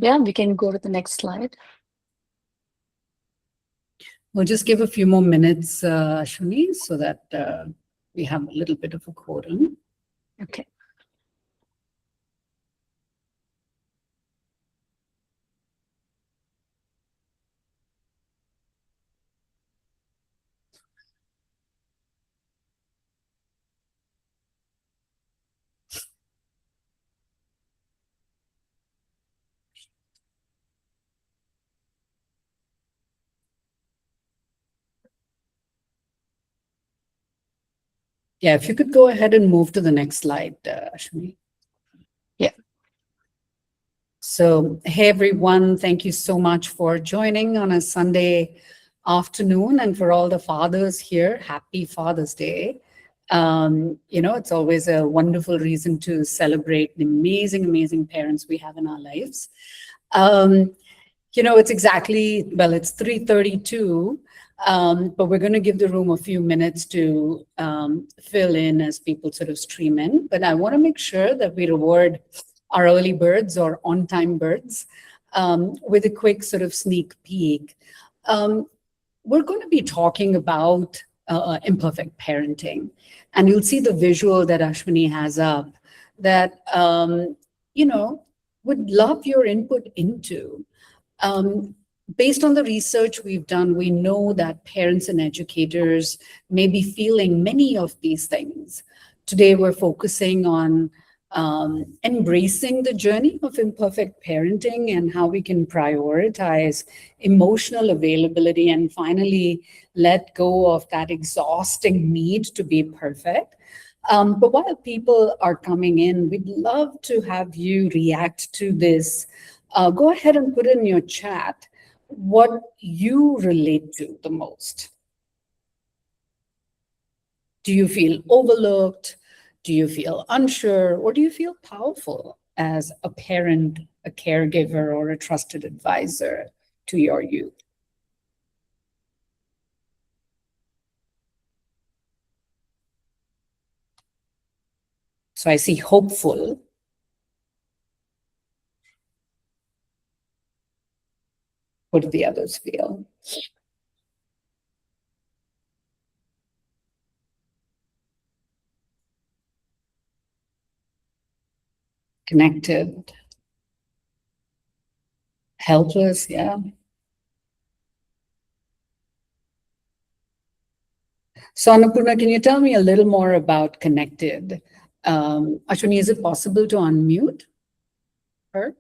Yeah, we can go to the next slide. We'll just give a few more minutes, Ashwini, so that we have a little bit of a quorum. Okay. Yeah, if you could go ahead and move to the next slide, Ashwini. Yeah. So, hey everyone, thank you so much for joining on a Sunday afternoon, and for all the fathers here, happy Father's Day. It's always a wonderful reason to celebrate the amazing, amazing parents we have in our lives. It's it's 3:32, but we're going to give the room a few minutes to fill in as people sort of stream in. But I want to make sure that we reward our early birds or on-time birds with a quick sort of sneak peek. We're going to be talking about imperfect parenting, and you'll see the visual that Ashwini has up that, would love your input into. Based on the research we've done, we know that parents and educators may be feeling many of these things. Today, we're focusing on embracing the journey of imperfect parenting and how we can prioritize emotional availability and finally let go of that exhausting need to be perfect. But while people are coming in, we'd love to have you react to this. Go ahead and put in your chat what you relate to the most. Do you feel overlooked? Do you feel unsure? Or do you feel powerful as a parent, a caregiver, or a trusted advisor to your youth? So I see hopeful. What do the others feel? Connected. Helpless, yeah. So Annapurna, can you tell me a little more about connected? Ashwini, is it possible to unmute her?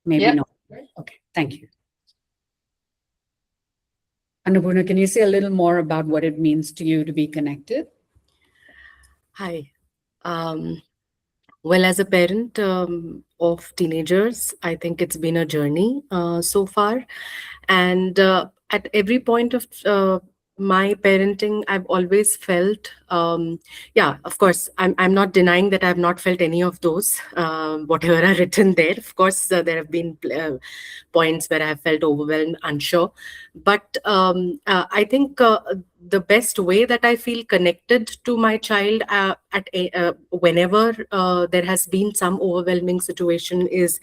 Maybe not. Okay, thank you. Annapurna, can you say a little more about what it means to you to be connected? Hi. Well, as a parent of teenagers, I think it's been a journey so far. And at every point of my parenting, I've always felt, of course, I'm not denying that I've not felt any of those, whatever are written there. Of course, there have been points where I have felt overwhelmed, unsure. But I think the best way that I feel connected to my child whenever there has been some overwhelming situation is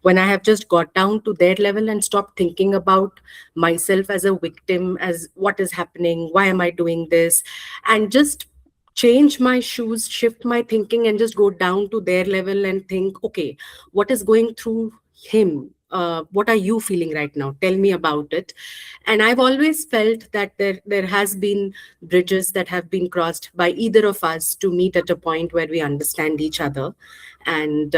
when I have just got down to their level and stopped thinking about myself as a victim, as what is happening, why am I doing this, and just change my shoes, shift my thinking, and just go down to their level and think, okay, what is going through him? What are you feeling right now? Tell me about it. And I've always felt that there has been bridges that have been crossed by either of us to meet at a point where we understand each other. And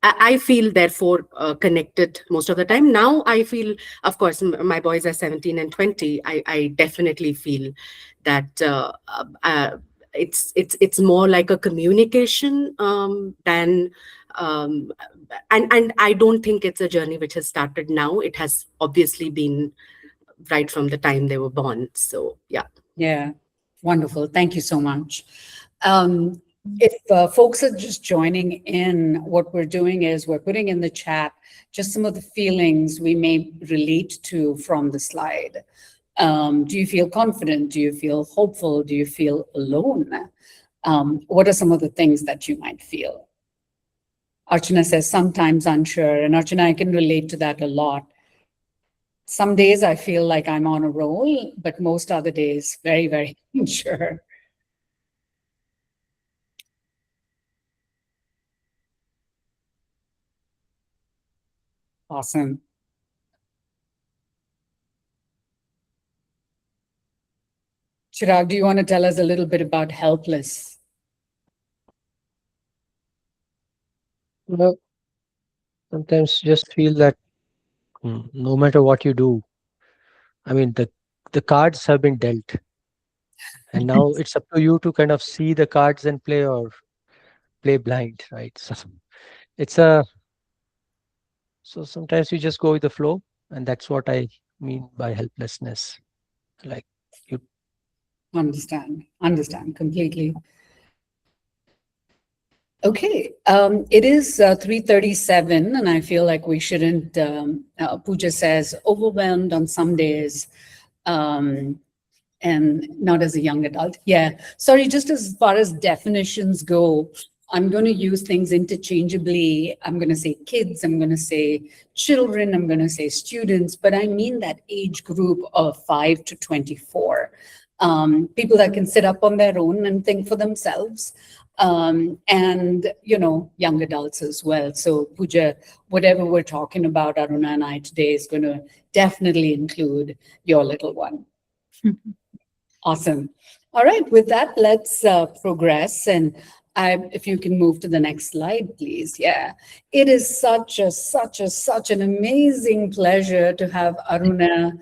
I feel therefore connected most of the time. Now I feel, of course, my boys are 17 and 20. I definitely feel that it's more like a communication than and I don't think it's a journey which has started now. It has obviously been right from the time they were born. So yeah, wonderful. Thank you so much. If folks are just joining in, what we're doing is we're putting in the chat just some of the feelings we may relate to from the slide. Do you feel confident? Do you feel hopeful? Do you feel alone? What are some of the things that you might feel? Archana says, sometimes unsure. And Archana, I can relate to that a lot. Some days I feel like I'm on a roll, but most other days, very, very unsure. Awesome. Chirag, do you want to tell us a little bit about Helpless? Well, sometimes just feel that no matter what you do, I mean, the cards have been dealt, and now it's up to you to kind of see the cards and play or play blind, right? So it's a so sometimes you just go with the flow, and that's what I mean by helplessness. Like you, Understand completely. Okay, it is 3:37, and I feel like we shouldn't, Pooja says, overwhelmed on some days, and not as a young adult. Yeah, sorry, just as far as definitions go, I'm going to use things interchangeably. I'm going to say kids, I'm going to say children, I'm going to say students, but I mean that age group of 5 to 24. People that can sit up on their own and think for themselves. And, young adults as well. So Pooja, whatever we're talking about, Aruna and I today is going to definitely include your little one. Awesome. All right, with that, let's progress. And if you can move to the next slide, please. Yeah, it is such an amazing pleasure to have Aruna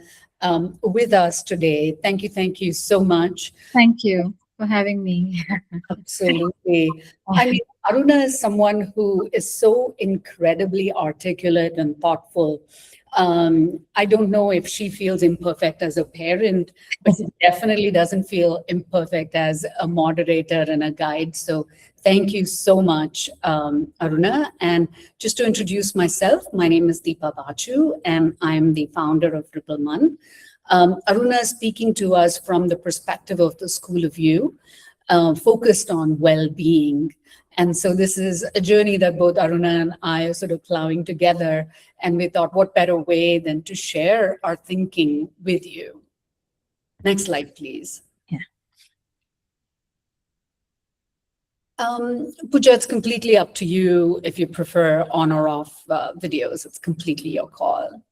with us today. Thank you so much. Thank you for having me. Absolutely. I mean, Aruna is someone who is so incredibly articulate and thoughtful. I don't know if she feels imperfect as a parent, but she definitely doesn't feel imperfect as a moderator and a guide. So thank you so much, Aruna. And just to introduce myself, my name is Deepa Bachu, and I'm the founder of Ripplemon. Aruna is speaking to us from the perspective of the School of You, focused on well-being. And so this is a journey that both Aruna and I are sort of plowing together. And we thought, what better way than to share our thinking with you? Next slide, please. Yeah. Pooja, it's completely up to you if you prefer on or off videos. It's completely your call.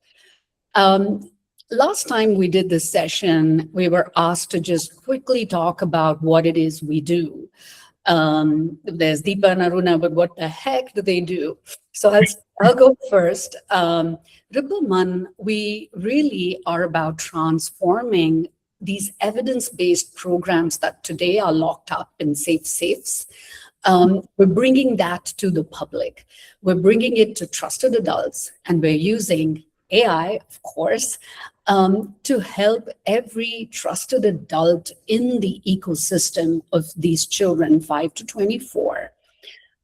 Last time we did this session, we were asked to just quickly talk about what it is we do. There's Deepa and Aruna, but what the heck do they do? So I'll go first. Rippleman, we really are about transforming these evidence-based programs that today are locked up in safe safes. We're bringing that to the public. We're bringing it to trusted adults, and we're using AI, of course, to help every trusted adult in the ecosystem of these children, 5 to 24,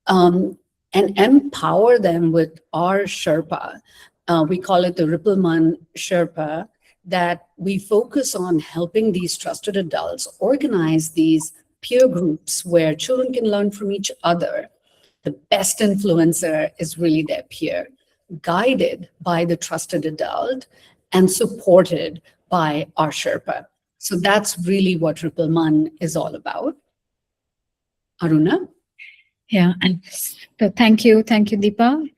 and empower them with our Sherpa. We call it the Rippleman Sherpa, that we focus on helping these trusted adults organize these peer groups where children can learn from each other. The best influencer is really their peer, guided by the trusted adult and supported by our Sherpa. So that's really what Rippleman is all about. Aruna? Yeah, and so thank you, Deepa.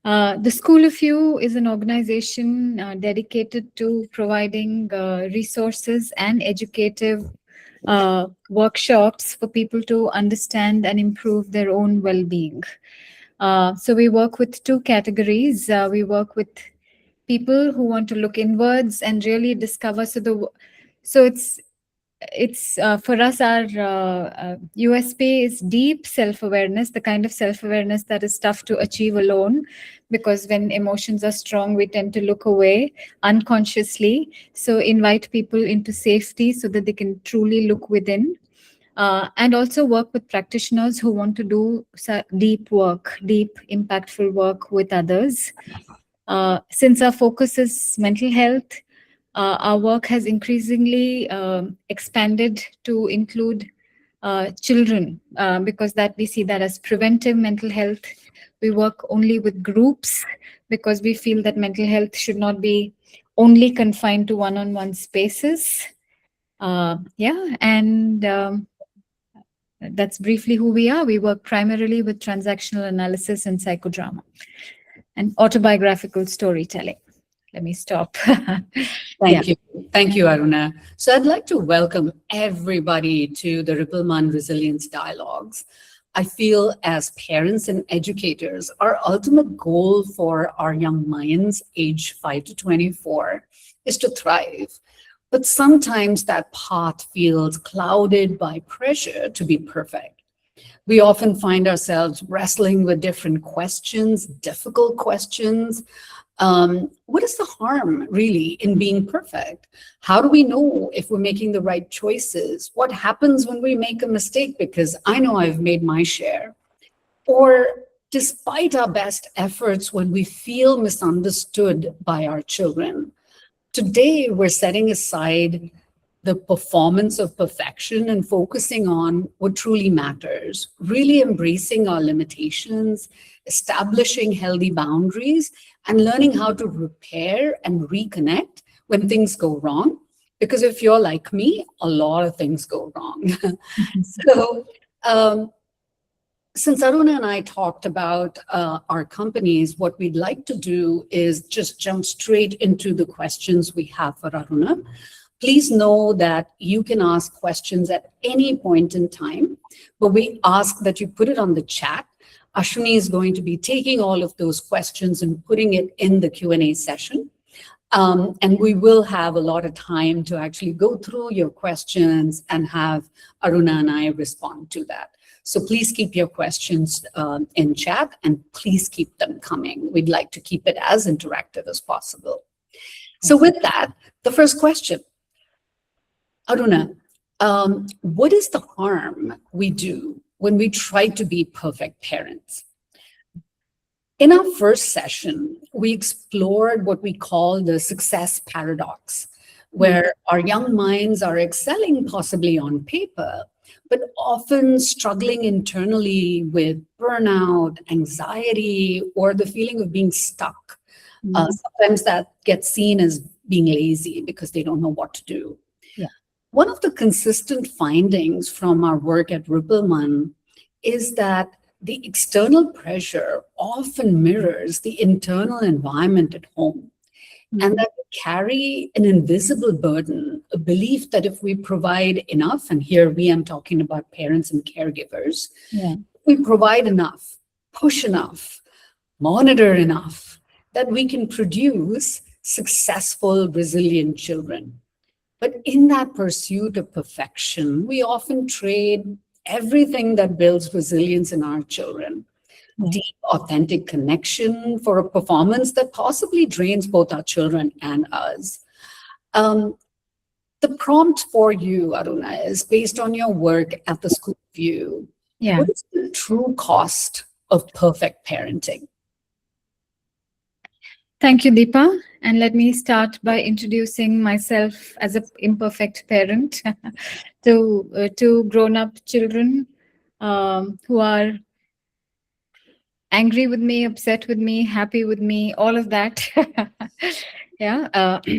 The School of You is an organization dedicated to providing resources and educative workshops for people to understand and improve their own well-being. So we work with two categories. We work with people who want to look inwards and really discover. So it's for us, our USP is deep self-awareness, the kind of self-awareness that is tough to achieve alone, because when emotions are strong, we tend to look away unconsciously. So invite people into safety so that they can truly look within. And also work with practitioners who want to do deep work, deep, impactful work with others. Since our focus is mental health, our work has increasingly expanded to include children, because that we see that as preventive mental health. We work only with groups because we feel that mental health should not be only confined to one-on-one spaces. And that's briefly who we are. We work primarily with transactional analysis and psychodrama and autobiographical storytelling. Let me stop. Thank you. Thank you, Aruna. So I'd like to welcome everybody to the Rippleman Resilience Dialogues. I feel as parents and educators, our ultimate goal for our young minds, age 5 to 24, is to thrive. But sometimes that path feels clouded by pressure to be perfect. We often find ourselves wrestling with different questions, difficult questions. What is the harm really in being perfect? How do we know if we're making the right choices? What happens when we make a mistake? Because I know I've made my share. Or despite our best efforts, when we feel misunderstood by our children. Today, we're setting aside the performance of perfection and focusing on what truly matters, really embracing our limitations, establishing healthy boundaries, and learning how to repair and reconnect when things go wrong. Because if you're like me, a lot of things go wrong. So, since Aruna and I talked about our companies, what we'd like to do is just jump straight into the questions we have for Aruna. Please know that you can ask questions at any point in time, but we ask that you put it on the chat. Ashwini is going to be taking all of those questions and putting it in the Q&A session. And we will have a lot of time to actually go through your questions and have Aruna and I respond to that. So please keep your questions in chat and please keep them coming. We'd like to keep it as interactive as possible. So with that, the first question. Aruna, what is the harm we do when we try to be perfect parents? In our first session, we explored what we call the success paradox, where our young minds are excelling possibly on paper, but often struggling internally with burnout, anxiety, or the feeling of being stuck. Sometimes that gets seen as being lazy because they don't know what to do. One of the consistent findings from our work at Rippleman is that the external pressure often mirrors the internal environment at home, and that we carry an invisible burden, a belief that if we provide enough, and here we am talking about parents and caregivers, if we provide enough, push enough, monitor enough, that we can produce successful, resilient children. But in that pursuit of perfection, we often trade everything that builds resilience in our children. Deep, authentic connection for a performance that possibly drains both our children and us. The prompt for you, Aruna, is based on your work at the School of You. What is the true cost of perfect parenting? Thank you, Deepa. And let me start by introducing myself as an imperfect parent to two grown-up children who are angry with me, upset with me, happy with me, all of that.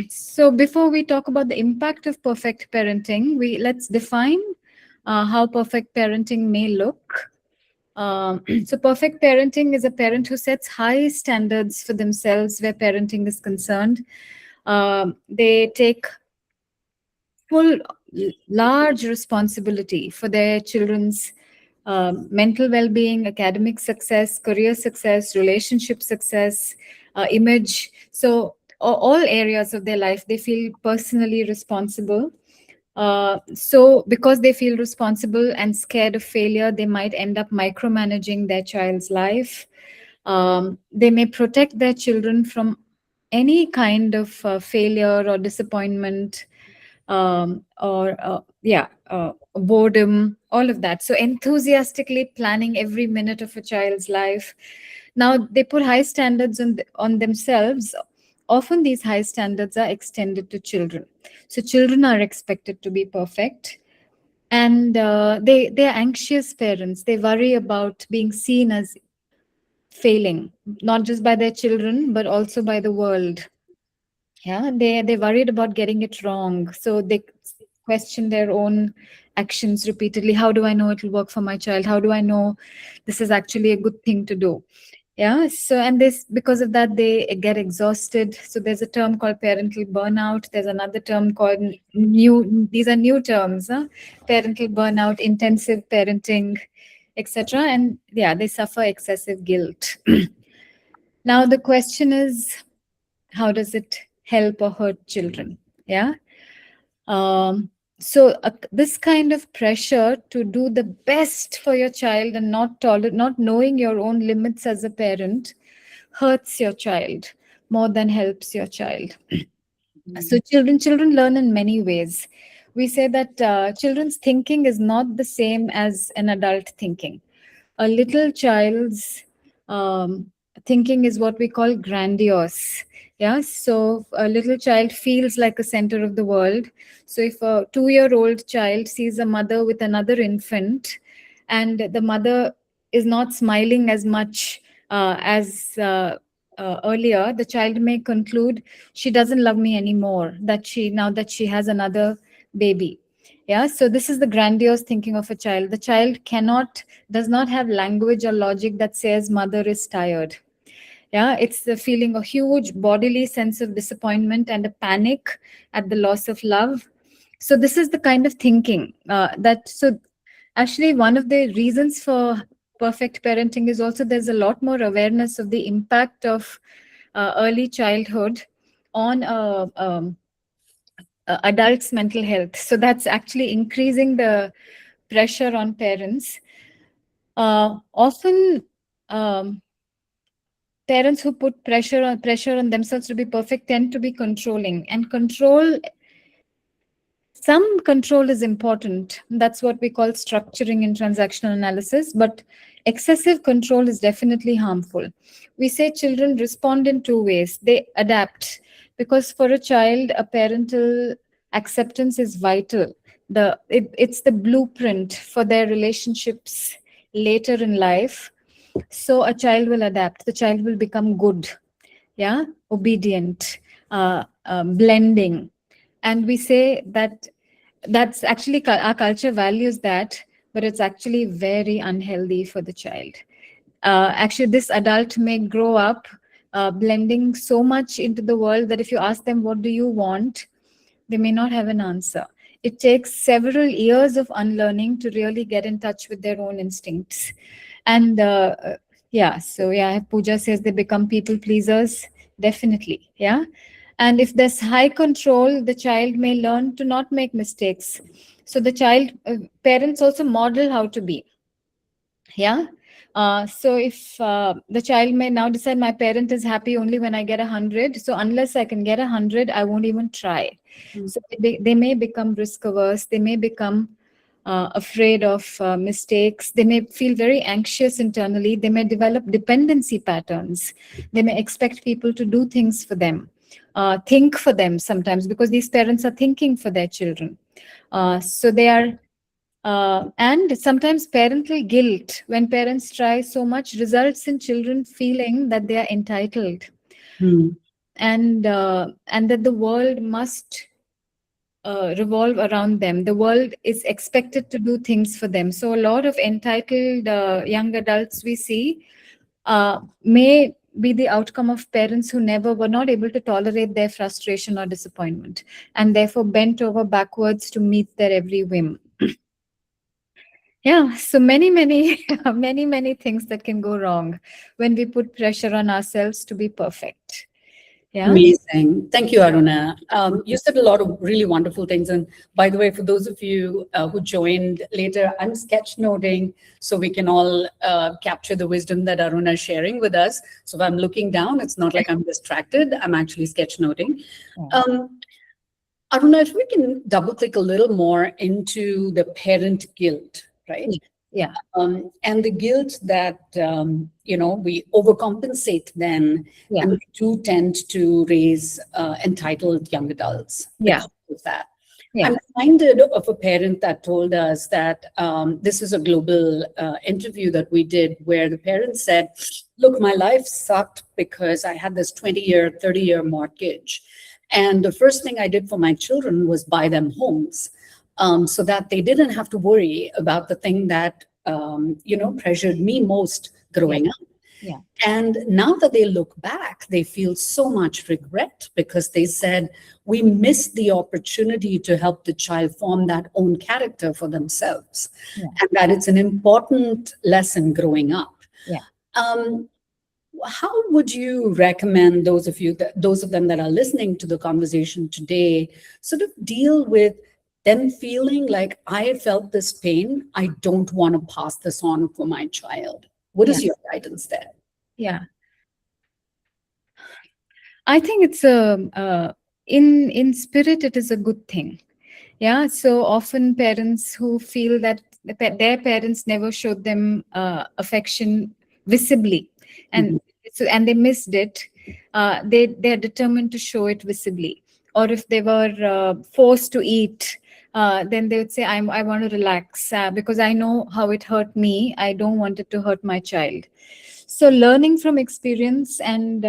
So before we talk about the impact of perfect parenting, let's define how perfect parenting may look. So perfect parenting is a parent who sets high standards for themselves where parenting is concerned. They take full, large responsibility for their children's mental well-being, academic success, career success, relationship success, image. So all areas of their life, they feel personally responsible. So because they feel responsible and scared of failure, they might end up micromanaging their child's life. They may protect their children from any kind of failure or disappointment, boredom, all of that. So enthusiastically planning every minute of a child's life. Now they put high standards on themselves. Often these high standards are extended to children. So children are expected to be perfect. And they're anxious parents. They worry about being seen as failing, not just by their children, but also by the world. Yeah, they're worried about getting it wrong, so they question their own actions repeatedly. How do I know it will work for my child? How do I know this is actually a good thing to do? Yeah, so and this, because of that, they get exhausted. So there's a term called parental burnout. There's another term called new, these are new terms, huh? Parental burnout, intensive parenting, etc. And yeah, they suffer excessive guilt. Now the question is, how does it help or hurt children? Yeah. So this kind of pressure to do the best for your child and not knowing your own limits as a parent hurts your child more than helps your child. So children learn in many ways. We say that children's thinking is not the same as an adult thinking. A little child's thinking is what we call grandiose. Yeah, so a little child feels like a center of the world. So if a 2-year-old child sees a mother with another infant, and the mother is not smiling as much as earlier, the child may conclude she doesn't love me anymore, that she now that she has another baby. Yeah, so this is the grandiose thinking of a child. The child does not have language or logic that says mother is tired. Yeah, it's the feeling a huge bodily sense of disappointment and a panic at the loss of love. So this is the kind of thinking that so actually one of the reasons for perfect parenting is also there's a lot more awareness of the impact of early childhood on adults' mental health. So that's actually increasing the pressure on parents. Often, parents who put pressure on themselves to be perfect tend to be controlling, and some control is important. That's what we call structuring in transactional analysis, but excessive control is definitely harmful. We say children respond in two ways. They adapt, because for a child, a parental acceptance is vital. It's the blueprint for their relationships later in life. So a child will adapt. The child will become good, yeah, obedient, blending. And we say that that's actually our culture values that, but it's actually very unhealthy for the child. Actually, this adult may grow up blending so much into the world that if you ask them, what do you want? They may not have an answer. It takes several years of unlearning to really get in touch with their own instincts. And yeah, so yeah, Pooja says they become people pleasers. Definitely, yeah. And if there's high control, the child may learn to not make mistakes. So the parents also model how to be. Yeah. So if the child may now decide my parent is happy only when I get 100, so unless I can get 100, I won't even try. So they may become risk averse. They may become afraid of mistakes. They may feel very anxious internally. They may develop dependency patterns. They may expect people to do things for them, think for them sometimes, because these parents are thinking for their children. So they are and sometimes parental guilt, when parents try so much, results in children feeling that they are entitled, and that the world must revolve around them. The world is expected to do things for them. So a lot of entitled young adults we see may be the outcome of parents who never were not able to tolerate their frustration or disappointment, and therefore bent over backwards to meet their every whim. Yeah, so many, many things that can go wrong when we put pressure on ourselves to be perfect. Yeah. Amazing. Thank you, Aruna. You said a lot of really wonderful things. And by the way, for those of you who joined later, I'm sketch noting so we can all capture the wisdom that Aruna is sharing with us. So if I'm looking down, it's not like I'm distracted. I'm actually sketch noting. Aruna, if we can double click a little more into the parent guilt, right? Yeah. And the guilt that, we overcompensate then, Yeah. and we do tend to raise entitled young adults. Yeah. Because of that. Yeah. I'm reminded of a parent that told us that this is a global interview that we did where the parent said, look, my life sucked because I had this 20-year, 30-year mortgage. And the first thing I did for my children was buy them homes so that they didn't have to worry about the thing that, pressured me most growing up. Yeah. And now that they look back, they feel so much regret because they said, we missed the opportunity to help the child form that own character for themselves. Yeah. And that it's an important lesson growing up. Yeah. How would you recommend those of them that are listening to the conversation today sort of deal with them feeling like I felt this pain, I don't want to pass this on for my child? What is your guidance there? Yeah. I think it's in spirit, it is a good thing. Yeah. So often parents who feel that their parents never showed them affection visibly, and and they missed it. They're determined to show it visibly. Or if they were forced to eat, then they would say, I want to relax because I know how it hurt me. I don't want it to hurt my child. So learning from experience and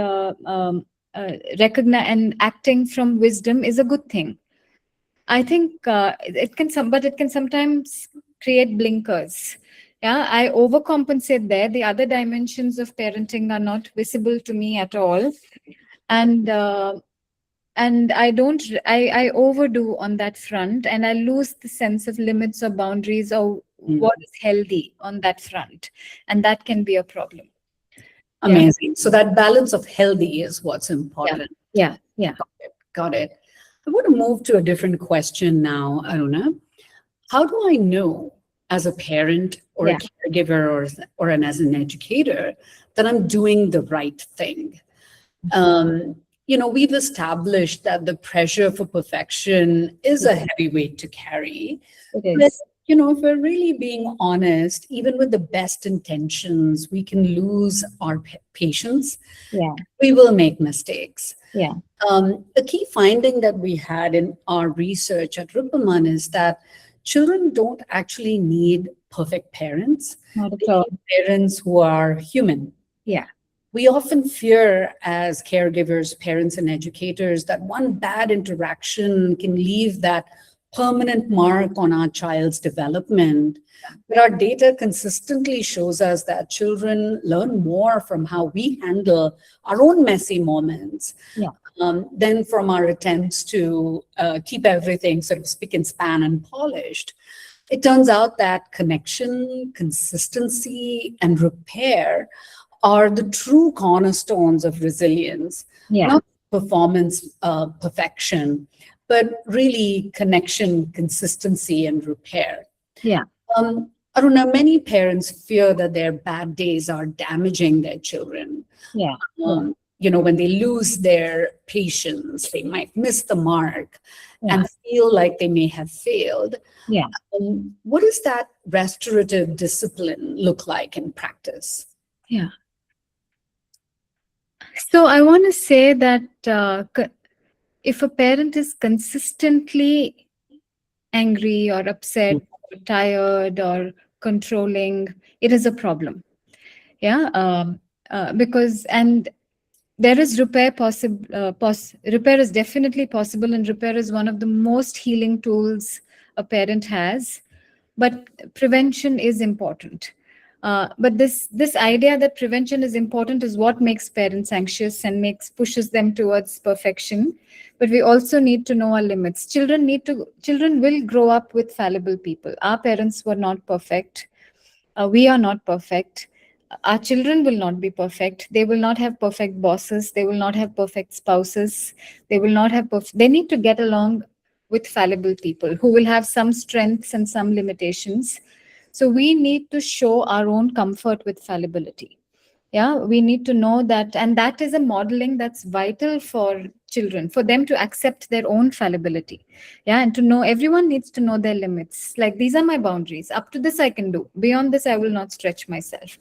recognize and acting from wisdom is a good thing. I think but it can sometimes create blinkers. Yeah, I overcompensate there. The other dimensions of parenting are not visible to me at all, and I overdo on that front, and I lose the sense of limits or boundaries or what is healthy on that front, and that can be a problem. Amazing. So that balance of healthy is what's important. Yeah. Got it. I want to move to a different question now, Aruna. How do I know as a parent or a caregiver or as an educator that I'm doing the right thing? We've established that the pressure for perfection is a heavy weight to carry. It is. If we're really being honest, even with the best intentions, we can lose our patience. Yeah. We will make mistakes. Yeah. A key finding that we had in our research at Rippleman is that children don't actually need perfect parents. Not They at all. need parents who are human. Yeah. We often fear as caregivers, parents, and educators that one bad interaction can leave that permanent mark on our child's development. But our data consistently shows us that children learn more from how we handle our own messy moments than from our attempts to keep everything sort of spick and span and polished. It turns out that connection, consistency, and repair are the true cornerstones of resilience, not performance perfection, but really connection, consistency, and repair. Yeah. Aruna, many parents fear that their bad days are damaging their children. Yeah. When they lose their patience, they might miss the mark and feel like they may have failed. Yeah. What does that restorative discipline look like in practice? Yeah. So I want to say that if a parent is consistently angry or upset, or tired or controlling, it is a problem. Yeah, because there is repair possible. Repair is definitely possible, and repair is one of the most healing tools a parent has. But prevention is important. But this idea that prevention is important is what makes parents anxious and pushes them towards perfection. But we also need to know our limits. Children will grow up with fallible people. Our parents were not perfect. We are not perfect. Our children will not be perfect. They will not have perfect bosses. They will not have perfect spouses. They will not have they need to get along with fallible people who will have some strengths and some limitations. So we need to show our own comfort with fallibility. Yeah, we need to know that, and that is a modeling that's vital for children, for them to accept their own fallibility. Yeah, and to know, everyone needs to know their limits. Like, these are my boundaries. Up to this I can do. Beyond this, I will not stretch myself.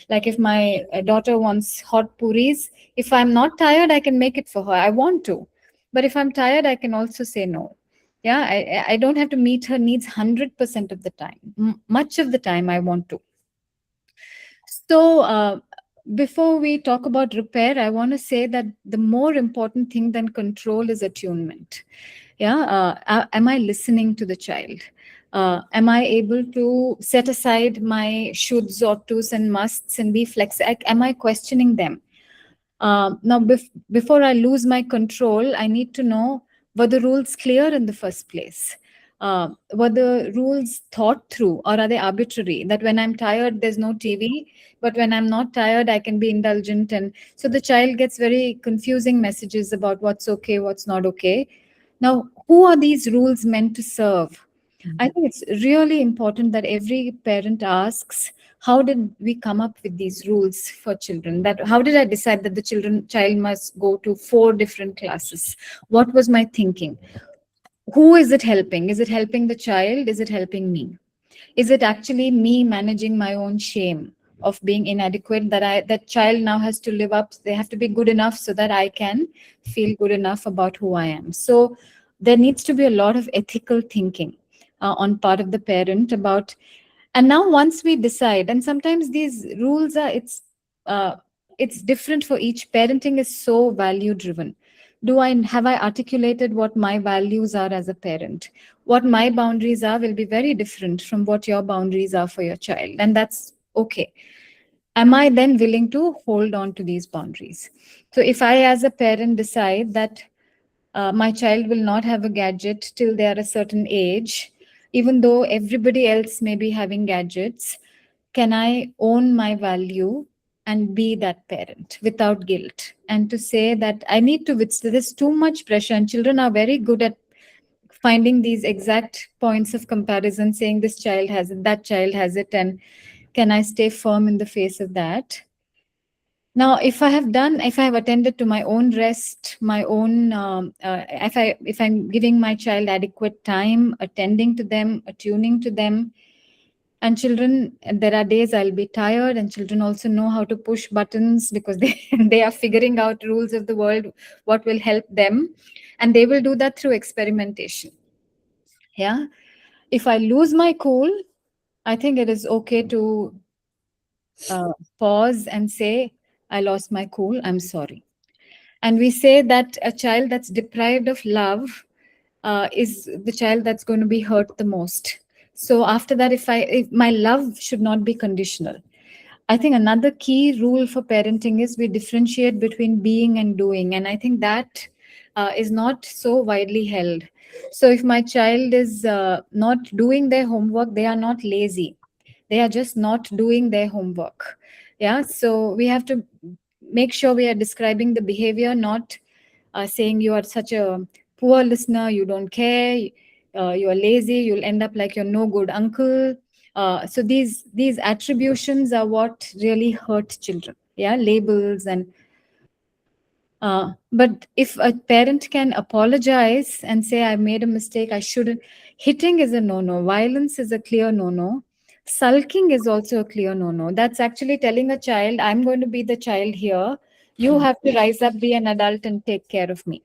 Like, if my daughter wants hot puris, if I'm not tired, I can make it for her. I want to. But if I'm tired, I can also say no. Yeah, I don't have to meet her needs 100% of the time. Much of the time I want to. So, before we talk about repair, I want to say that the more important thing than control is attunement. Yeah, am I listening to the child? Am I able to set aside my shoulds, or tos, and musts and be flexible? Am I questioning them? Now, before I lose my control, I need to know, were the rules clear in the first place? Were the rules thought through, or are they arbitrary? That when I'm tired, there's no TV, but when I'm not tired, I can be indulgent. And so the child gets very confusing messages about what's okay, what's not okay. Now, who are these rules meant to serve? I think it's really important that every parent asks, how did we come up with these rules for children? That how did I decide that the child must go to 4 different classes? What was my thinking? Who is it helping? Is it helping the child? Is it helping me? Is it actually me managing my own shame of being inadequate, that child now has to live up, they have to be good enough so that I can feel good enough about who I am? So there needs to be a lot of ethical thinking on part of the parent about. And now once we decide, and sometimes these rules are, it's different for each. Parenting is so value driven. Have I articulated what my values are as a parent? What my boundaries are will be very different from what your boundaries are for your child, and that's okay. Am I then willing to hold on to these boundaries? So if I as a parent decide that my child will not have a gadget till they are a certain age, even though everybody else may be having gadgets, can I own my value and be that parent without guilt? And to say that I need to withstand, there's too much pressure, and children are very good at finding these exact points of comparison, saying this child has it, that child has it, and can I stay firm in the face of that? Now, if I have attended to my own rest, my own, if I'm giving my child adequate time, attending to them, attuning to them, and children, there are days I'll be tired, and children also know how to push buttons because they they are figuring out rules of the world, what will help them, and they will do that through experimentation. Yeah, if I lose my cool, I think it is okay to pause and say, I lost my cool, I'm sorry. And we say that a child that's deprived of love is the child that's going to be hurt the most. So after that, if my love should not be conditional. I think another key rule for parenting is we differentiate between being and doing. And I think that is not so widely held. So if my child is not doing their homework, they are not lazy. They are just not doing their homework. Yeah. So we have to make sure we are describing the behavior, not saying you are such a poor listener, you don't care, you are lazy, you'll end up like your no good uncle. So these attributions are what really hurt children. Yeah, labels. And but if a parent can apologize and say, I made a mistake, I shouldn't. Hitting is a no-no. Violence is a clear no-no. Sulking is also a clear no-no. That's actually telling a child, I'm going to be the child here. You have to rise up, be an adult, and take care of me.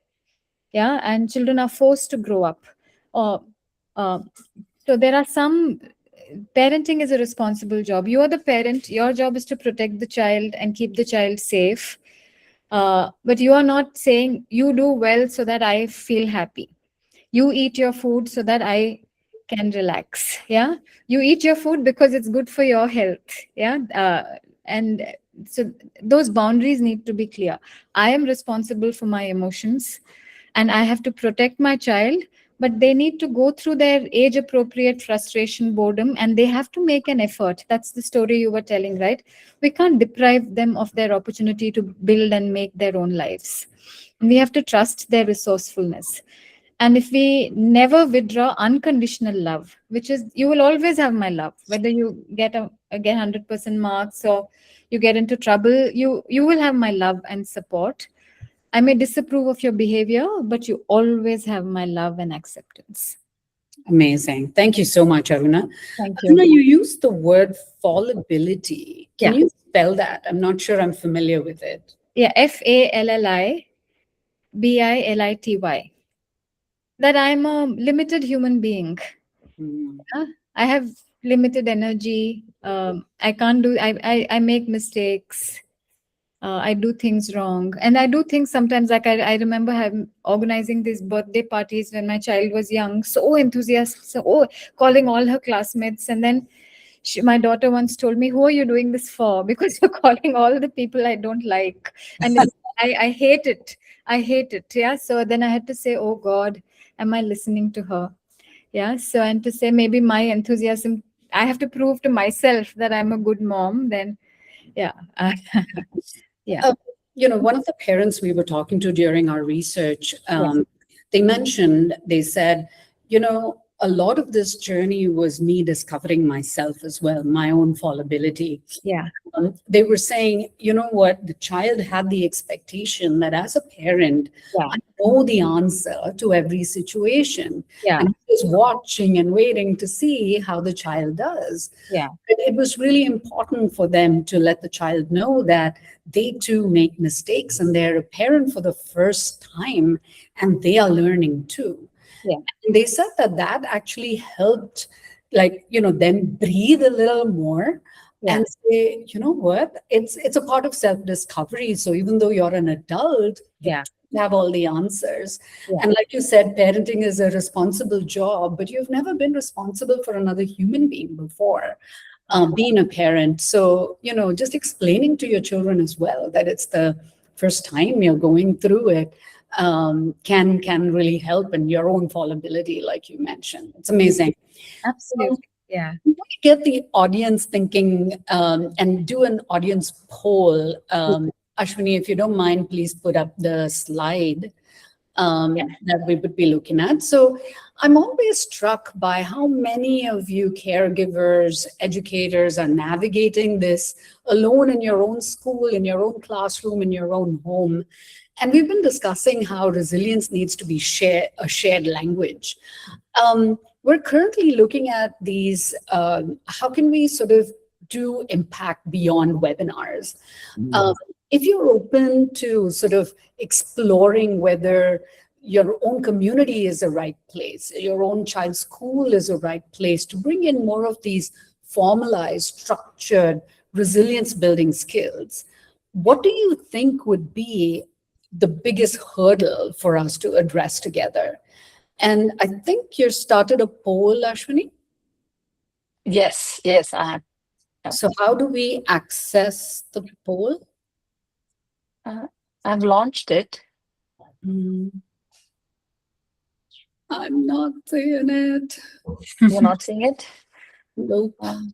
Yeah, and children are forced to grow up. Uh, uh, so there are some. Parenting is a responsible job. You are the parent. Your job is to protect the child and keep the child safe. But you are not saying you do well so that I feel happy. You eat your food so that I can relax. Yeah, you eat your food because it's good for your health. Yeah, and so those boundaries need to be clear. I am responsible for my emotions, and I have to protect my child, but they need to go through their age appropriate frustration, boredom, and they have to make an effort. That's the story you were telling, right? We can't deprive them of their opportunity to build and make their own lives. We have to trust their resourcefulness. And if we never withdraw unconditional love, which is, you will always have my love, whether you get 100% marks or you get into trouble, you will have my love and support. I may disapprove of your behavior, but you always have my love and acceptance. Amazing. Thank you so much, Aruna. Thank you. Aruna, you used the word fallibility. Can Yeah. you spell that? I'm not sure I'm familiar with it. Yeah, FALLIBILITY. that I'm a limited human being. Mm. Yeah? I have limited energy. I can't do. I make mistakes. I do things wrong, and I do things sometimes. Like I remember having organizing these birthday parties when my child was young, so enthusiastic, so calling all her classmates, and then my daughter once told me, "Who are you doing this for?" Because you're calling all the people I don't like, and I hate it. I hate it. Yeah. So then I had to say, "Oh God, am I listening to her?" Yeah. So and to say maybe my enthusiasm, I have to prove to myself that I'm a good mom. Then yeah, yeah, Uh, one of the parents we were talking to during our research, yeah, they said, a lot of this journey was me discovering myself as well, my own fallibility. yeah, They were saying, you know what, the child had the expectation that as a parent, yeah, I know the answer to every situation. yeah, And I was watching and waiting to see how the child does. yeah, But it was really important for them to let the child know that they too make mistakes and they're a parent for the first time and they are learning too. yeah, And they said that that actually helped, like, them breathe a little more yeah, and say, you know what, it's a part of self-discovery. So even though you're an adult, you yeah, don't have all the answers. yeah, And like you said, parenting is a responsible job, but you've never been responsible for another human being before, being a parent. So, just explaining to your children as well that it's the first time you're going through it, can really help in your own fallibility, like you mentioned. It's amazing. Um, absolutely. Yeah. we want to get the audience thinking, and do an audience poll. Ashwini, if you don't mind, please put up the slide Yeah. that we would be looking at. So I'm always struck by how many of you caregivers, educators are navigating this alone in your own school, in your own classroom, in your own home. And we've been discussing how resilience needs to be a shared language. We're currently looking at these, how can we sort of do impact beyond webinars? Um, if you're open to sort of exploring whether your own community is the right place, your own child's school is the right place to bring in more of these formalized, structured, resilience building skills, what do you think would be the biggest hurdle for us to address together? And I think you started a poll, Ashwini. Yes, yes, I have. So how do we access the poll? Uh, I've launched it. Hmm, I'm not seeing it. You're not seeing it? Nope. Um,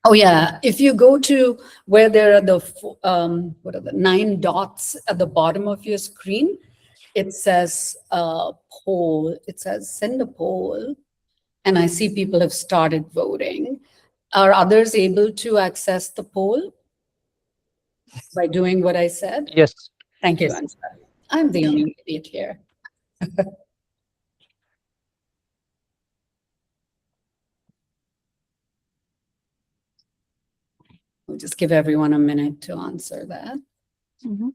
Oh yeah, if you go to where there are the what are the 9 dots at the bottom of your screen, it says poll. It says send a poll, and I see people have started voting. Are others able to access the poll by doing what I said? Yes. Thank you, Yes. Ansar. I'm the only idiot here. We'll just give everyone a minute to answer that. mhm.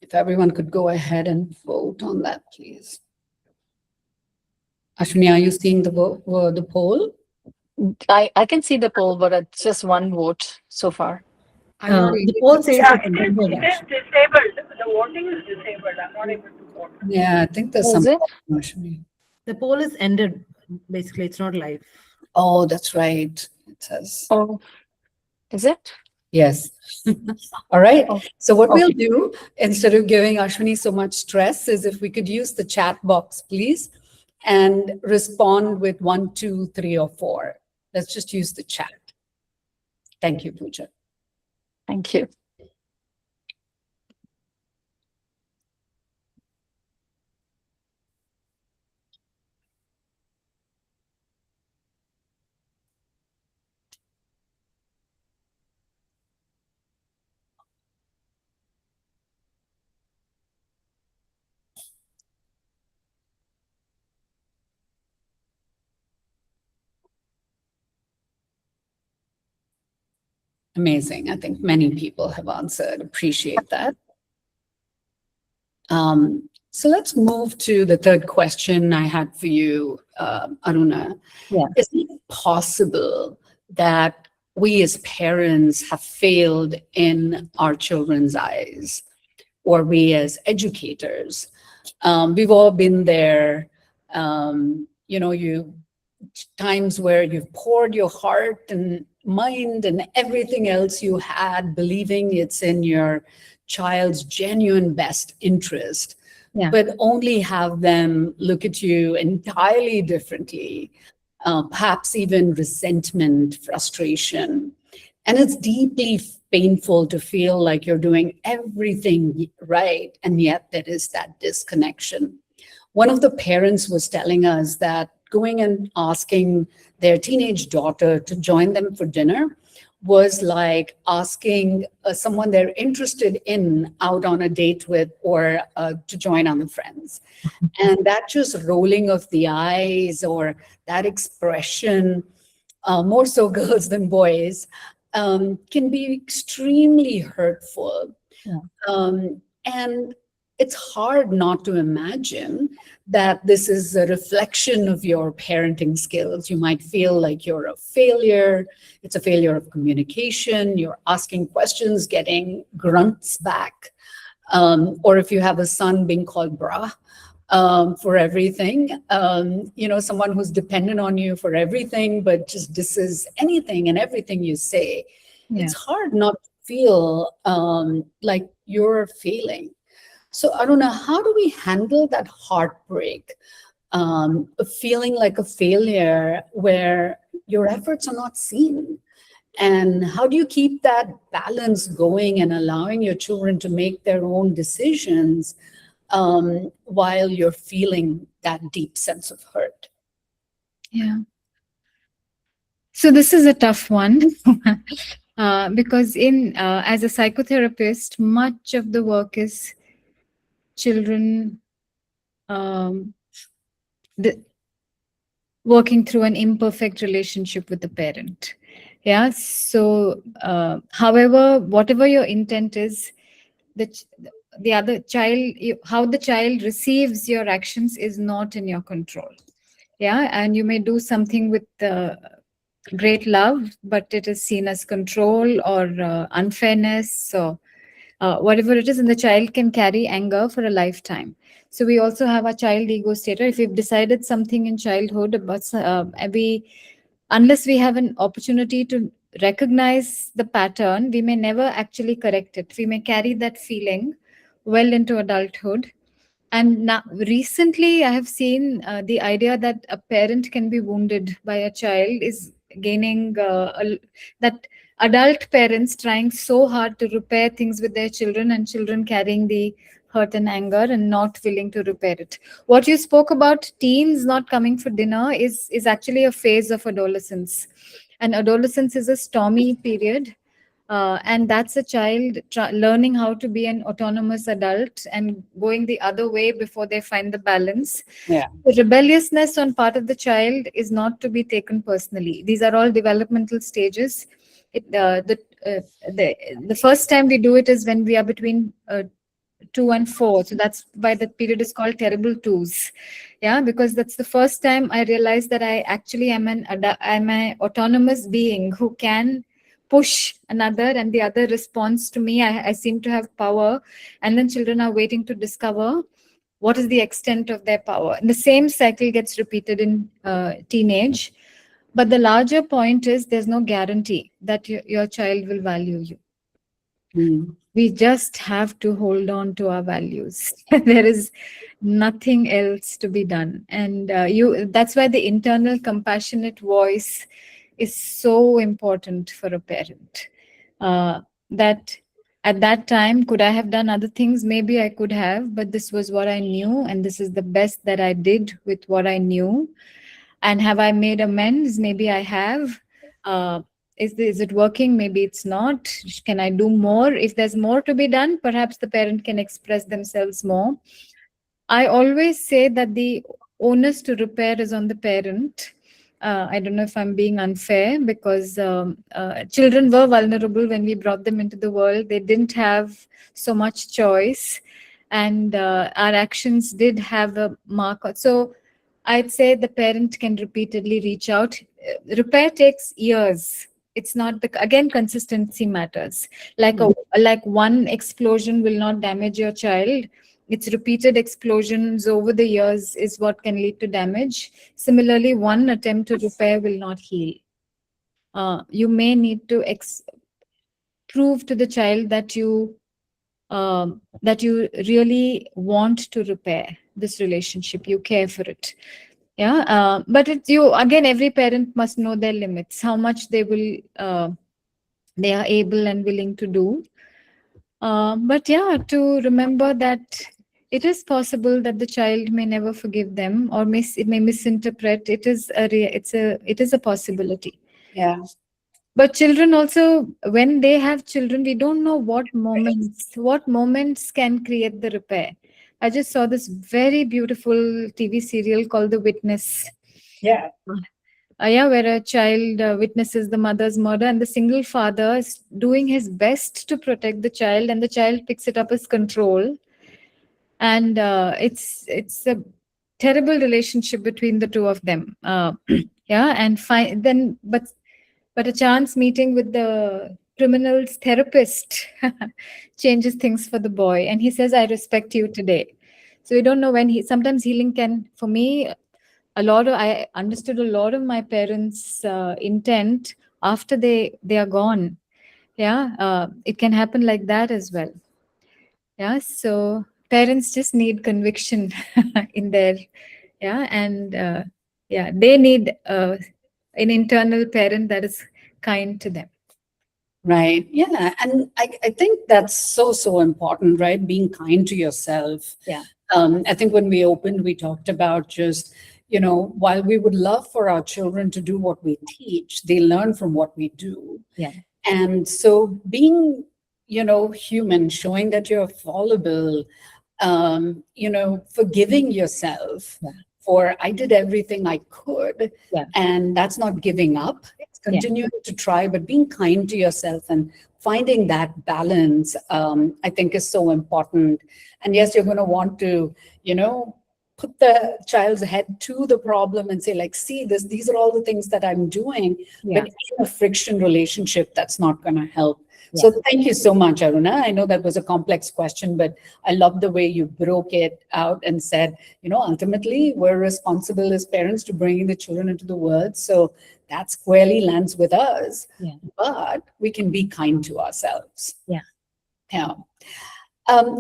If everyone could go ahead and vote on that, please. Ashwini, are you seeing the poll? I can see the poll, but it's just one vote so far. I'm not The able poll to says see. Yeah, it's it is, enabled, it is actually. disabled. The voting is disabled. I'm not able to vote. Yeah, I think there's Is some it? problem, Ashwini. The poll is ended. Basically, it's not live. Oh, that's right. It says, Oh, is it? yes. All right. Oh, So what we'll okay. do, instead of giving Ashwini so much stress, is if we could use the chat box, please, and respond with 1, 2, 3, or 4. Let's just use the chat. Thank you, Pooja. Thank you. Amazing. I think many people have answered. Appreciate that. So let's move to the third question I had for you, Aruna. Yeah. Is it possible that we as parents have failed in our children's eyes, or we as educators? We've all been there. You times where you've poured your heart and mind and everything else you had, believing it's in your child's genuine best interest, Yeah. but only have them look at you entirely differently, perhaps even resentment, frustration. And it's deeply painful to feel like you're doing everything right, and yet there is that disconnection. One of the parents was telling us that going and asking their teenage daughter to join them for dinner was like asking someone they're interested in out on a date with, or to join on the friends. And that just rolling of the eyes, or that expression, more so girls than boys, can be extremely hurtful. Yeah. And it's hard not to imagine that this is a reflection of your parenting skills. You might feel like you're a failure. It's a failure of communication. You're asking questions, getting grunts back. Or if you have a son, being called brah for everything, someone who's dependent on you for everything, but just disses anything and everything you say. Yeah. It's hard not to feel like you're failing. So, Aruna, how do we handle that heartbreak of feeling like a failure where your efforts are not seen? And how do you keep that balance going and allowing your children to make their own decisions while you're feeling that deep sense of hurt? Yeah. So this is a tough one because as a psychotherapist, much of the work is children working through an imperfect relationship with the parent. Yeah. So, however, whatever your intent is, the other child, how the child receives your actions is not in your control. Yeah. And you may do something with great love, but it is seen as control or unfairness or whatever it is, and the child can carry anger for a lifetime. So we also have a child ego stater. If we've decided something in childhood about unless we have an opportunity to recognize the pattern, we may never actually correct it. We may carry that feeling well into adulthood. And now, recently, I have seen the idea that a parent can be wounded by a child is gaining that adult parents trying so hard to repair things with their children, and children carrying the hurt and anger and not willing to repair it. What you spoke about, teens not coming for dinner, is actually a phase of adolescence. And adolescence is a stormy period. And that's a child learning how to be an autonomous adult and going the other way before they find the balance. Yeah. The rebelliousness on part of the child is not to be taken personally. These are all developmental stages. The first time we do it is when we are between 2 and 4. So that's why the period is called terrible twos. Yeah, because that's the first time I realized that I actually am an autonomous being who can push another, and the other responds to me. I seem to have power, and then children are waiting to discover what is the extent of their power. And the same cycle gets repeated in teenage. But the larger point is there's no guarantee that your child will value you. Mm. We just have to hold on to our values. There is nothing else to be done. And that's why the internal compassionate voice is so important for a parent. That at that time, could I have done other things? Maybe I could have, but this was what I knew, and this is the best that I did with what I knew. And have I made amends? Maybe I have. Is it working? Maybe it's not. Can I do more? If there's more to be done, perhaps the parent can express themselves more. I always say that the onus to repair is on the parent. I don't know if I'm being unfair, because children were vulnerable when we brought them into the world. They didn't have so much choice, and our actions did have a mark. So I'd say the parent can repeatedly reach out. Repair takes years. It's not again, consistency matters. Like one explosion will not damage your child. It's repeated explosions over the years is what can lead to damage. Similarly, one attempt to repair will not heal. You may need to prove to the child that you really want to repair this relationship. You care for it. Yeah, but it's you again. Every parent must know their limits, how much they are able and willing to do. But yeah, to remember that it is possible that the child may never forgive them, or it may misinterpret. It is a possibility. Yeah. But children also, when they have children, we don't know what moments can create the repair. I just saw this very beautiful TV serial called The Witness. Yeah. Yeah, where a child witnesses the mother's murder, and the single father is doing his best to protect the child, and the child picks it up as control. And it's a terrible relationship between the two of them. Yeah, and but a chance meeting with the criminal's therapist changes things for the boy, and he says, "I respect you today." So we don't know when sometimes healing can, for me, I understood a lot of my parents' intent after they are gone. Yeah, it can happen like that as well. Yeah, so parents just need conviction in their, yeah, and yeah, they need an internal parent that is kind to them. Right. Yeah. And I think that's so important, right? Being kind to yourself. Yeah. I think when we opened, we talked about just, while we would love for our children to do what we teach, they learn from what we do. Yeah. And so being, human, showing that you're fallible, forgiving yourself Yeah. for I did everything I could. Yeah. And that's not giving up. It's continuing to try, but being kind to yourself and finding that balance, I think is so important. And yes, you're going to want to, put the child's head to the problem and say, like, see this, these are all the things that I'm doing. Yeah. But in a friction relationship, that's not going to help. Yeah. So thank you so much, Aruna. I know that was a complex question, but I love the way you broke it out and said, ultimately, we're responsible as parents to bringing the children into the world. So that squarely lands with us. Yeah. But we can be kind to ourselves. Yeah. Yeah.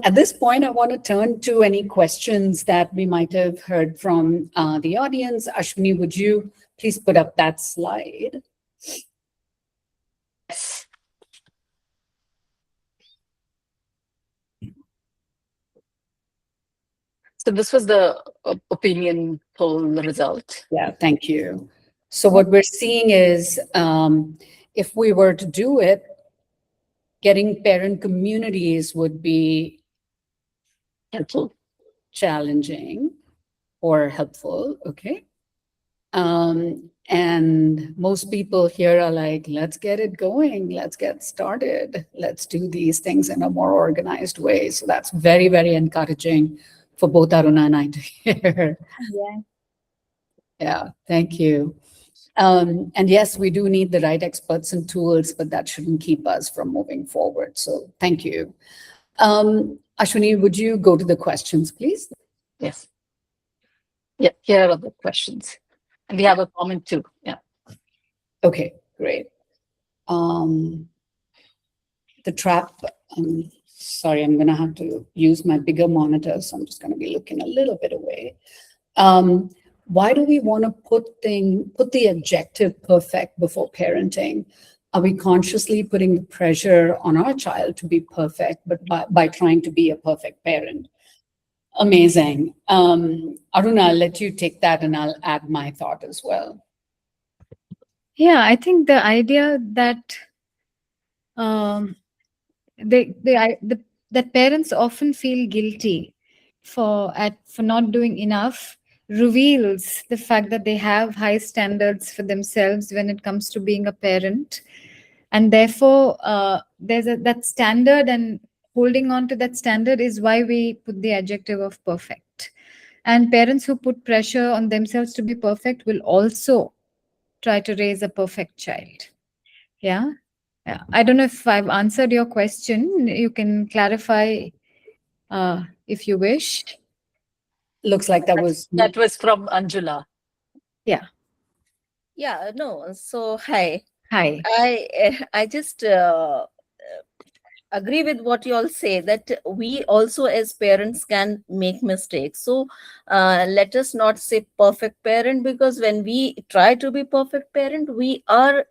At this point, I want to turn to any questions that we might have heard from the audience. Ashwini, would you please put up that slide? Yes. So this was the opinion poll result. Yeah, thank you. So what we're seeing is if we were to do it, getting parent communities would be Helpful. challenging or helpful, okay? And most people here are like, let's get it going, let's get started, let's do these things in a more organized way. So that's very, very encouraging for both Aruna and I to hear. Yeah. Yeah, thank you. And yes, we do need the right experts and tools, but that shouldn't keep us from moving forward. So thank you. Ashwini, would you go to the questions, please? Yes. Yeah, here are the questions. And we have a comment too. Yeah. Okay, great. The trap, sorry, I'm going to have to use my bigger monitor, so I'm just going to be looking a little bit away. Why do we want to put the adjective perfect before parenting? Are we consciously putting the pressure on our child to be perfect, but by trying to be a perfect parent? Amazing. Aruna, I'll let you take that and I'll add my thought as well. Yeah, I think the idea that that parents often feel guilty for not doing enough reveals the fact that they have high standards for themselves when it comes to being a parent. And therefore, there's that standard, and holding on to that standard is why we put the adjective of perfect. And parents who put pressure on themselves to be perfect will also try to raise a perfect child. Yeah. Yeah. I don't know if I've answered your question. You can clarify if you wish. Looks like that was That was from Anjula. Yeah. Yeah, no. So, hi. Hi. I just agree with what you all say, that we also as parents can make mistakes. So, let us not say perfect parent, because when we try to be perfect parent, we are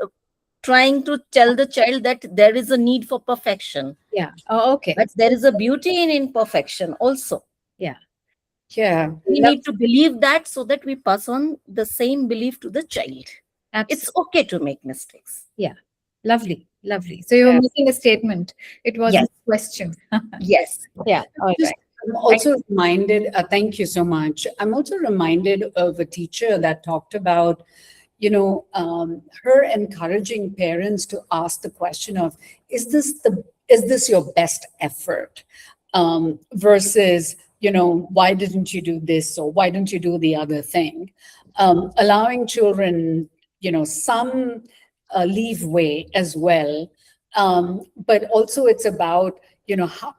trying to tell the child that there is a need for perfection. Yeah. Oh, okay. But there is a beauty in imperfection also. Yeah. Yeah. We need to believe that, so that we pass on the same belief to the child. Absolutely. It's okay to make mistakes. Yeah. Lovely. Lovely. So you're Yeah. making a statement. It wasn't Yes. a question. Yes. Yeah. All Just- right. I'm also reminded, thank you so much. I'm also reminded of a teacher that talked about, her encouraging parents to ask the question of, is this your best effort? Versus, why didn't you do this, or why didn't you do the other thing? Allowing children, some leeway as well. But also it's about,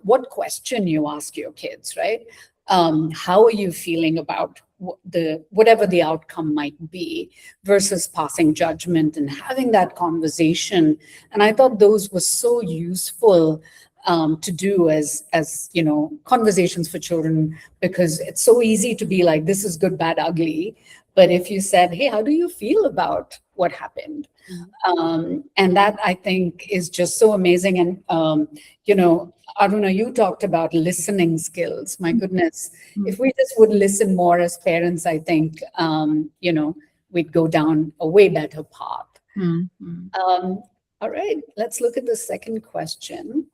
what question you ask your kids, right? How are you feeling about whatever the outcome might be, versus passing judgment and having that conversation. And I thought those were so useful to do as conversations for children, because it's so easy to be like, this is good, bad, ugly. But if you said, hey, how do you feel about what happened? And that, I think, is just so amazing. And Aruna, you talked about listening skills. My goodness, if we just would listen more as parents, I think, we'd go down a way better path. All right, let's look at the second question.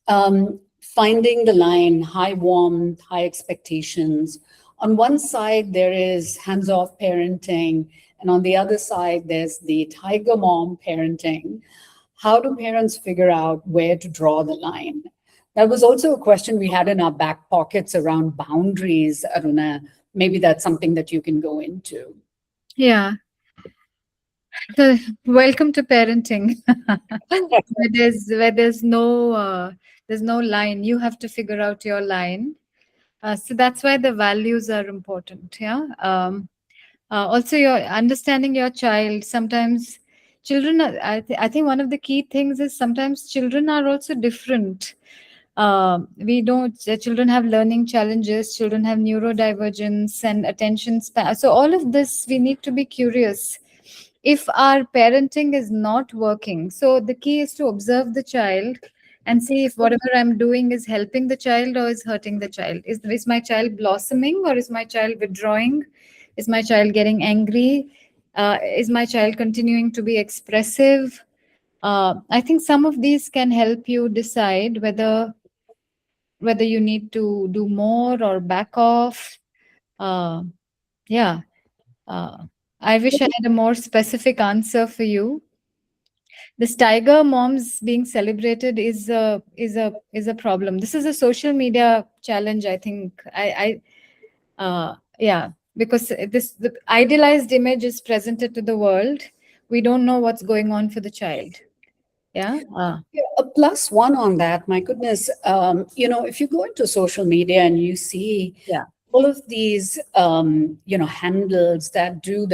Finding the line, high warmth, high expectations. On one side, there is hands-off parenting, and on the other side, there's the tiger mom parenting. How do parents figure out where to draw the line? That was also a question we had in our back pockets around boundaries, Aruna. Maybe that's something that you can go into. Yeah. So, welcome to parenting. where there's no line. You have to figure out your line. So that's why the values are important. Yeah. Also, your understanding your child. Sometimes children. I think one of the key things is sometimes children are also different. Children have learning challenges. Children have neurodivergence and attention span. So all of this, we need to be curious. If our parenting is not working, so the key is to observe the child and see if whatever I'm doing is helping the child or is hurting the child. Is my child blossoming, or is my child withdrawing? Is my child getting angry? Is my child continuing to be expressive? I think some of these can help you decide whether you need to do more or back off. Yeah. I wish I had a more specific answer for you. This tiger moms being celebrated is a problem. This is a social media challenge, I think. Yeah, because the idealized image is presented to the world. We don't know what's going on for the child. Yeah. Yeah, a plus one on that, my goodness. If you go into social media and you see all of these, handles that do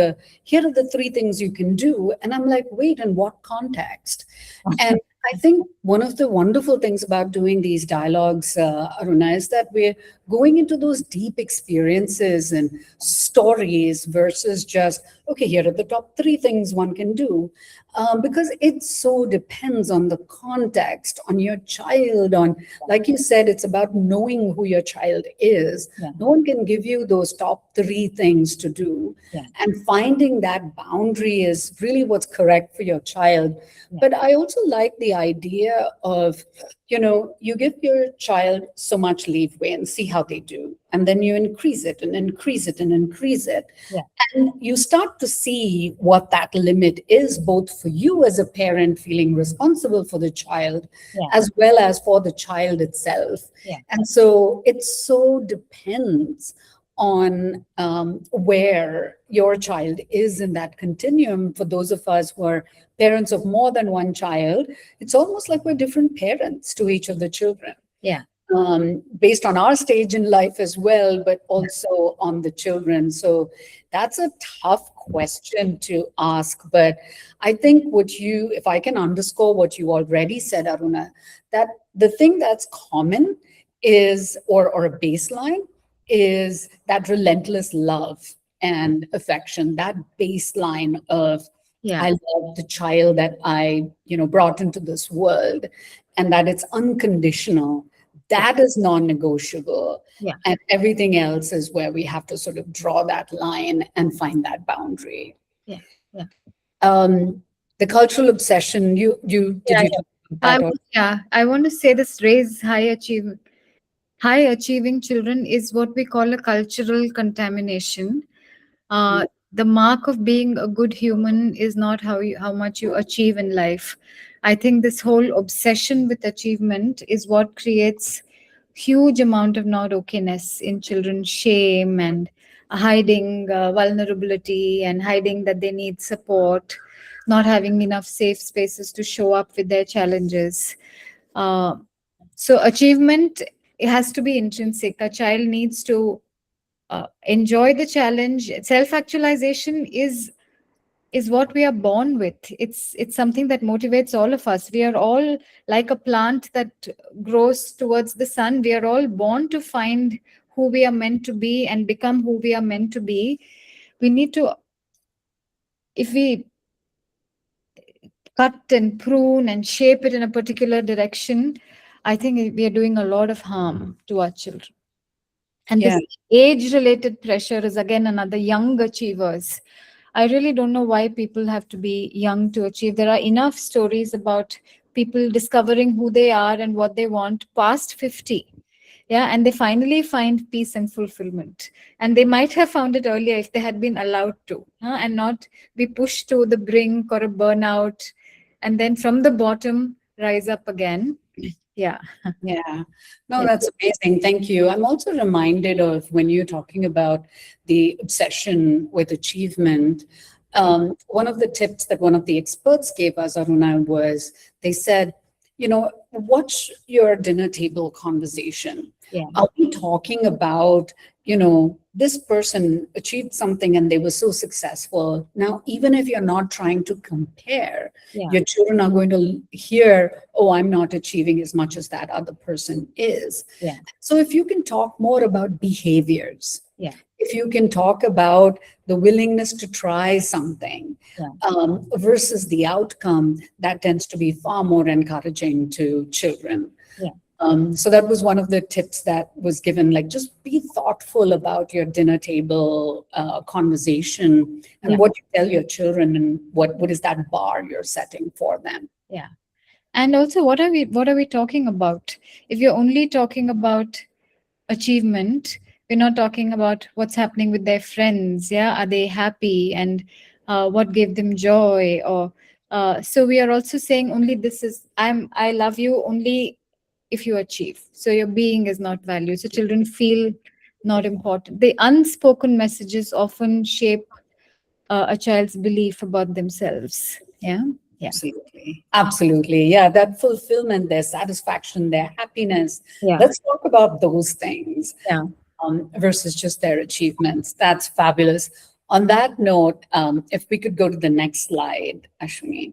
here are the 3 things you can do. And I'm like, wait, in what context? And I think one of the wonderful things about doing these dialogues, Aruna, is that we're going into those deep experiences and stories versus just, okay, here are the top 3 things one can do. Because it so depends on the context, on your child, like you said, it's about knowing who your child is. Yeah. No one can give you those top 3 things to do. Yeah. And finding that boundary is really what's correct for your child. Yeah. But I also like the idea of, you give your child so much leeway and see how they do. And then you increase it and increase it and increase it. Yeah. And you start to see what that limit is, both for you as a parent feeling responsible for the child, Yeah. as well as for the child itself. Yeah. And so it so depends on where your child is in that continuum. For those of us who are parents of more than one child, it's almost like we're different parents to each of the children. Yeah. Based on our stage in life as well, but also on the children. So that's a tough question to ask. But I think if I can underscore what you already said, Aruna, that the thing that's common is, or a baseline, is that relentless love and affection, that baseline of, I love the child that I, brought into this world, and that it's unconditional. That is non-negotiable. Yeah. And everything else is where we have to sort of draw that line and find that boundary. Yeah. Yeah. The cultural obsession, did you talk about that? I want to say this raise high achieving children is what we call a cultural contamination. The mark of being a good human is not how much you achieve in life. I think this whole obsession with achievement is what creates huge amount of not okayness in children, shame and hiding vulnerability and hiding that they need support, not having enough safe spaces to show up with their challenges. So achievement, it has to be intrinsic. A child needs to enjoy the challenge. Self-actualization is what we are born with. It's something that motivates all of us. We are all like a plant that grows towards the sun. We are all born to find who we are meant to be and become who we are meant to be. We need to, if we cut and prune and shape it in a particular direction, I think we are doing a lot of harm to our children. And this age-related pressure is again another, young achievers. I really don't know why people have to be young to achieve. There are enough stories about people discovering who they are and what they want past 50. Yeah, and they finally find peace and fulfillment. And they might have found it earlier if they had been allowed to, and not be pushed to the brink or a burnout, and then from the bottom rise up again. Yeah. Yeah. No, that's amazing. Thank you. I'm also reminded of when you're talking about the obsession with achievement. One of the tips that one of the experts gave us, Aruna, was they said, watch your dinner table conversation. Yeah. Are we talking about, this person achieved something and they were so successful? Now, even if you're not trying to compare, your children are going to hear, oh, I'm not achieving as much as that other person is. Yeah. So if you can talk more about behaviors, Yeah. if you can talk about the willingness to try something versus the outcome, that tends to be far more encouraging to children. Yeah. So that was one of the tips that was given, like just be thoughtful about your dinner table conversation and what you tell your children and what is that bar you're setting for them. Yeah. And also, what are we talking about? If you're only talking about achievement, we're not talking about what's happening with their friends. Yeah, are they happy, and what gave them joy? Or so we are also saying only this is I love you only if you achieve. So your being is not valued. So children feel not important. The unspoken messages often shape a child's belief about themselves. Yeah. Yeah. Absolutely. Absolutely. Yeah. That fulfillment, their satisfaction, their happiness. Yeah. Let's talk about those things Yeah. Versus just their achievements. That's fabulous. On that note, if we could go to the next slide, Ashwini.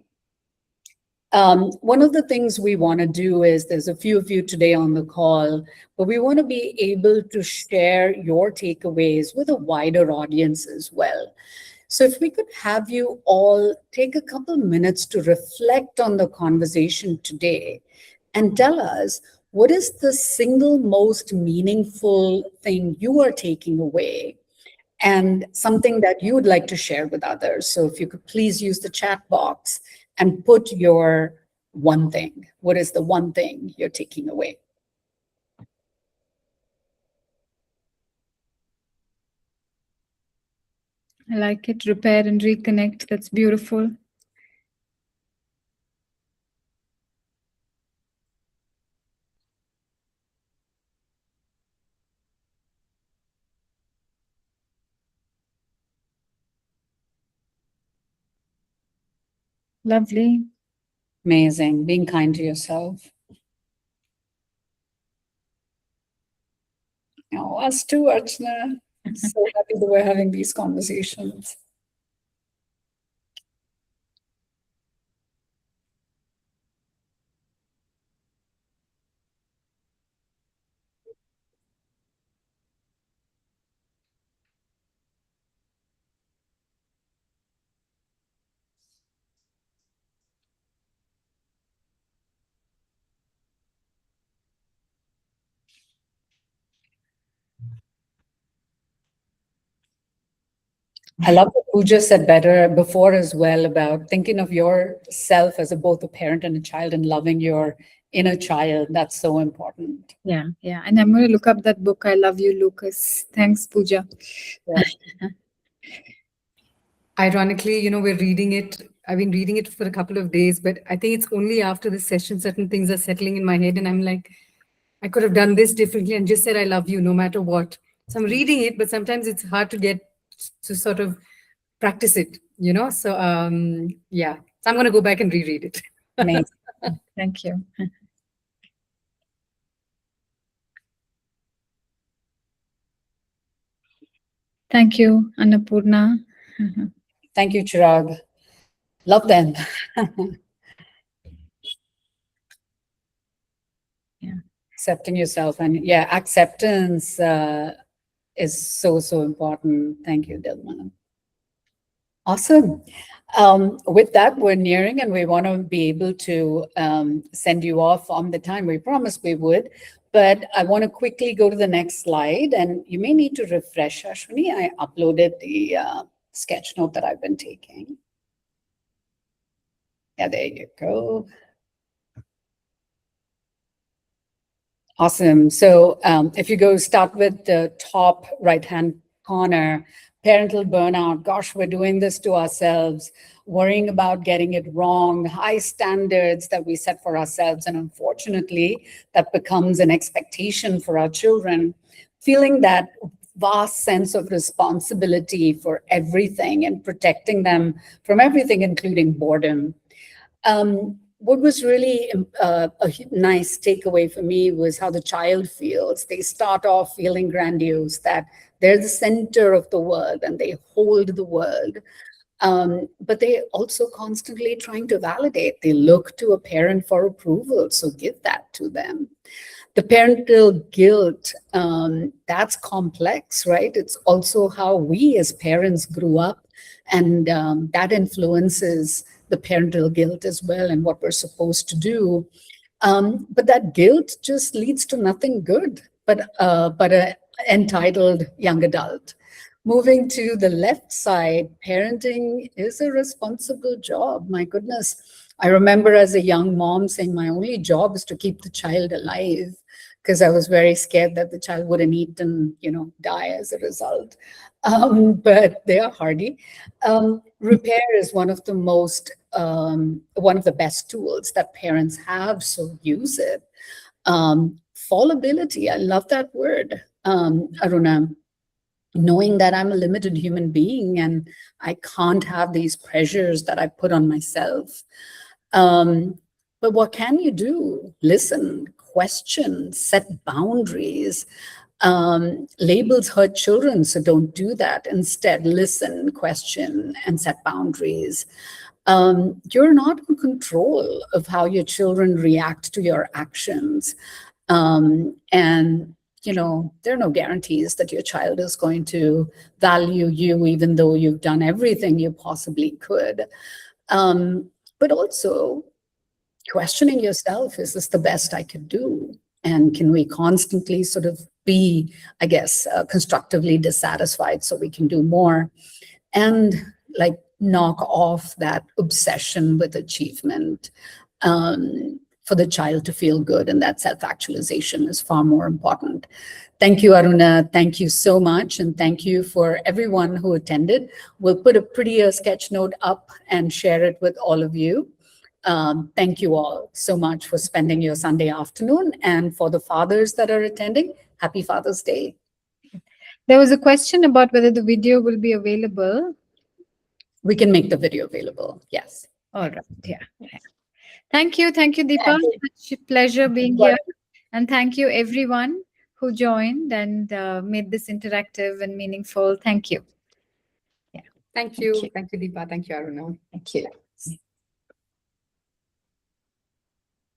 One of the things we want to do is, there's a few of you today on the call, but we want to be able to share your takeaways with a wider audience as well. So if we could have you all take a couple minutes to reflect on the conversation today and tell us, what is the single most meaningful thing you are taking away and something that you would like to share with others? So if you could please use the chat box and put your one thing. What is the one thing you're taking away? I like it. Repair and reconnect. That's beautiful. Lovely. Amazing. Being kind to yourself. Oh, us too, Archana. I'm so happy that we're having these conversations. I love what Pooja said better before as well about thinking of yourself as both a parent and a child and loving your inner child. That's so important. Yeah, yeah. And I'm going to look up that book. I love you, Lucas. Thanks, Pooja. Ironically, we're reading it. I've been reading it for a couple of days, but I think it's only after this session certain things are settling in my head, and I'm like, I could have done this differently and just said I love you no matter what. So I'm reading it, but sometimes it's hard to get to sort of practice it, So yeah, so I'm going to go back and reread it. Amazing. Thank you. Thank you, Annapurna. Thank you, Chirag. Love them. Yeah. Accepting yourself. And yeah, acceptance is so, so important. Thank you, Dilma. Awesome. With that, we're nearing and we want to be able to send you off on the time we promised we would. But I want to quickly go to the next slide, and you may need to refresh, Ashwini. I uploaded the sketch note that I've been taking. Yeah, there you go. Awesome. So if you go start with the top right-hand corner, parental burnout. Gosh, we're doing this to ourselves, worrying about getting it wrong, high standards that we set for ourselves. And unfortunately, that becomes an expectation for our children, feeling that vast sense of responsibility for everything and protecting them from everything, including boredom. What was really a nice takeaway for me was how the child feels. They start off feeling grandiose, that they're the center of the world and they hold the world. But they also constantly trying to validate. They look to a parent for approval, so give that to them. The parental guilt, that's complex, right? It's also how we as parents grew up, and that influences the parental guilt as well and what we're supposed to do. But that guilt just leads to nothing good, but an entitled young adult. Moving to the left side, parenting is a responsible job. My goodness. I remember as a young mom saying my only job is to keep the child alive, because I was very scared that the child wouldn't eat and, die as a result. But they are hardy. Repair is one of the best tools that parents have, so use it. Fallibility, I love that word, Aruna. Knowing that I'm a limited human being and I can't have these pressures that I put on myself. But what can you do? Listen, question, set boundaries. Labels hurt children, so don't do that. Instead, listen, question, and set boundaries. You're not in control of how your children react to your actions. And there are no guarantees that your child is going to value you, even though you've done everything you possibly could. But also questioning yourself, is this the best I could do? And can we constantly sort of be, I guess, constructively dissatisfied so we can do more? And knock off that obsession with achievement. for the child to feel good, and that self-actualization is far more important. Thank you, Aruna. Thank you so much. And thank you for everyone who attended. We'll put a prettier sketch note up and share it with all of you. Thank you all so much for spending your Sunday afternoon. And for the fathers that are attending, happy Father's Day. There was a question about whether the video will be available. We can make the video available. Yes. All right. Yeah. Thank you, Deepa. Thank you. Such a pleasure being here. And thank you, everyone who joined and made this interactive and meaningful. Thank you. Thank you. you. Thank you, Deepa. Thank you, Aruna. Thank you.